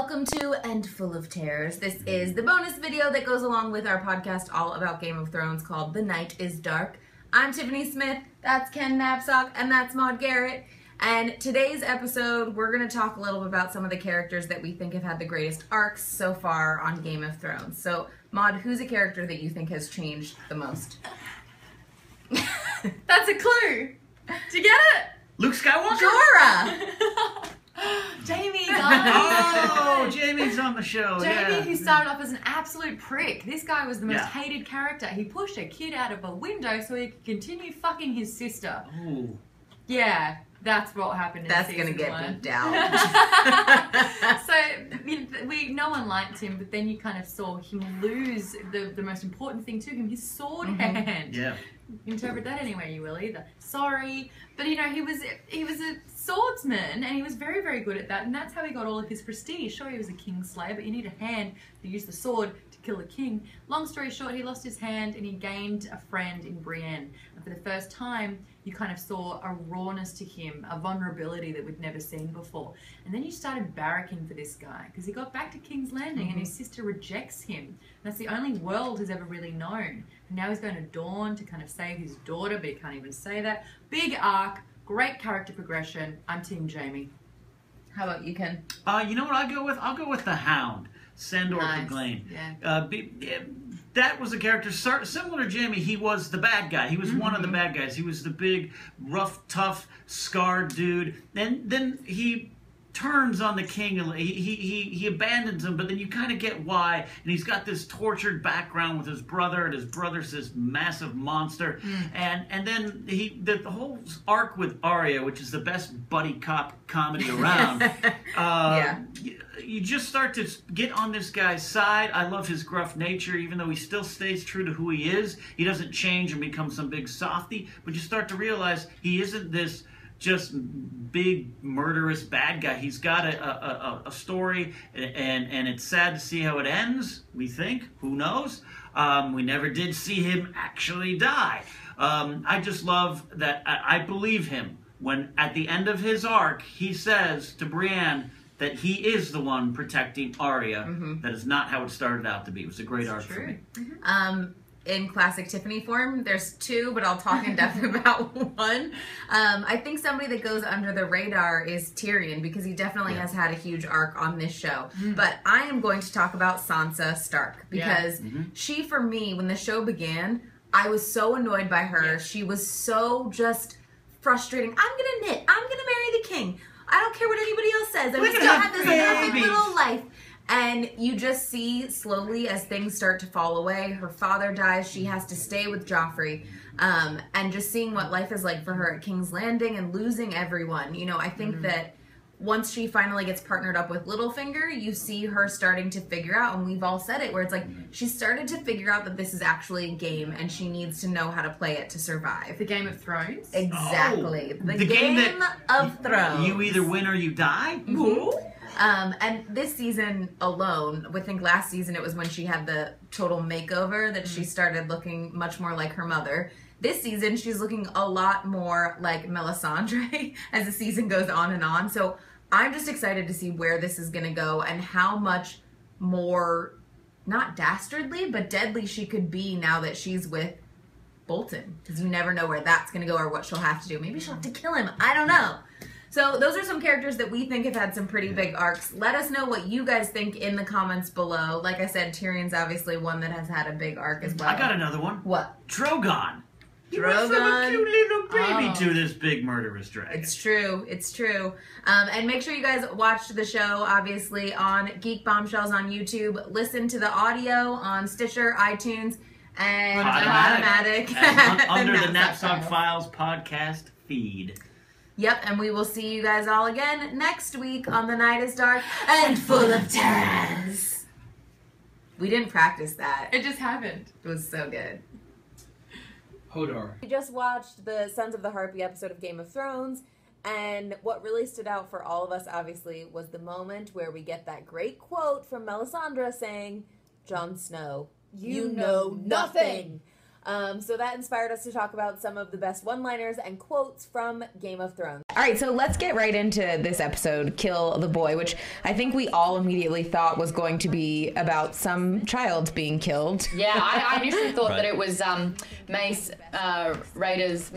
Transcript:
Welcome to And Full of Terrors. This is the bonus video that goes along with our podcast all about Game of Thrones called The Night is Dark. I'm Tiffany Smith, that's Ken Napzok, and that's Maude Garrett. And today's episode, we're going to talk a little bit about some of the characters that we think have had the greatest arcs so far on Game of Thrones. So, Maude, who's a character that you think has changed the most? That's a clue. Did you get it? Luke Skywalker? Jorah! Jamie, guys. Oh, Jamie's on the show. Jamie, who started off as an absolute prick. This guy was the most hated character. He pushed a kid out of a window so he could continue fucking his sister. Oh. Yeah, that's what happened in That's season gonna get one. beat down. So, no one liked him, but then you kind of saw him lose the most important thing to him, his sword hand. Yeah. Interpret that any way you will either. Sorry. But you know, he was a swordsman and he was very, very good at that, and that's how he got all of his prestige. Sure, he was a kingslayer, but you need a hand to use the sword to kill a king. Long story short, he lost his hand and he gained a friend in Brienne. And for the first time, you kind of saw a rawness to him, a vulnerability that we'd never seen before. And then you started barracking for this guy because he got back to King's Landing and his sister rejects him. And that's the only world has ever really known. And now he's going to Dawn to kind of save his daughter, but he can't even say that. Big arc, great character progression. I'm Team Jamie. How about you, Ken? You know what I'll go with? I'll go with the Hound, Sandor Clegane. Yeah. That was a character similar to Jamie. He was the bad guy. He was one of the bad guys. He was the big, rough, tough, scarred dude. And then he turns on the king and he abandons him, but then you kind of get why. And he's got this tortured background with his brother, and his brother's this massive monster. And then the whole arc with Arya, which is the best buddy cop comedy around. You just start to get on this guy's side. I love his gruff nature, even though he still stays true to who he is. He doesn't change and become some big softy, but you start to realize he isn't this just big murderous bad guy. He's got a story, and it's sad to see how it ends, we think. Who knows? We never did see him actually die. I just love that. I believe him when at the end of his arc he says to Brienne that he is the one protecting Arya. That is not how it started out to be. It was a great arc for me. In classic Tiffany form, there's two, but I'll talk in depth about one. I think somebody that goes under the radar is Tyrion, because he definitely has had a huge arc on this show. But I am going to talk about Sansa Stark, because she, for me, when the show began, I was so annoyed by her. She was so just frustrating. I'm gonna knit. I'm gonna marry the king. I don't care what anybody else says. I'm just gonna have this perfect little life. And you just see slowly as things start to fall away. Her father dies. She has to stay with Joffrey. And just seeing what life is like for her at King's Landing and losing everyone. You know, I think that once she finally gets partnered up with Littlefinger, you see her starting to figure out, and we've all said it, where it's like she started to figure out that this is actually a game and she needs to know how to play it to survive. The Game of Thrones? Exactly. Oh, the game of Thrones. You either win or you die? And this season alone, I think last season it was when she had the total makeover that she started looking much more like her mother. This season, she's looking a lot more like Melisandre as the season goes on and on. So I'm just excited to see where this is going to go and how much more, not dastardly, but deadly she could be now that she's with Bolton. Because you never know where that's going to go or what she'll have to do. Maybe she'll have to kill him. I don't know. So those are some characters that we think have had some pretty big arcs. Let us know what you guys think in the comments below. Like I said, Tyrion's obviously one that has had a big arc as well. I got another one. What? Drogon. He went from a cute little baby to this big murderous dragon. It's true. It's true. And make sure you guys watch the show, obviously, on Geek Bombshells on YouTube. Listen to the audio on Stitcher, iTunes, and Automatic. Under the Napzok Files podcast feed. Yep, and we will see you guys all again next week on The Night is Dark and Full of Terrors. We didn't practice that. It just happened. It was so good. Hodor. We just watched the Sons of the Harpy episode of Game of Thrones, and what really stood out for all of us, obviously, was the moment where we get that great quote from Melisandre saying, "Jon Snow, you know nothing." So that inspired us to talk about some of the best one-liners and quotes from Game of Thrones. All right, so let's get right into this episode, Kill the Boy, which I think we all immediately thought was going to be about some child being killed. Yeah, I initially thought that it was Mace Raider's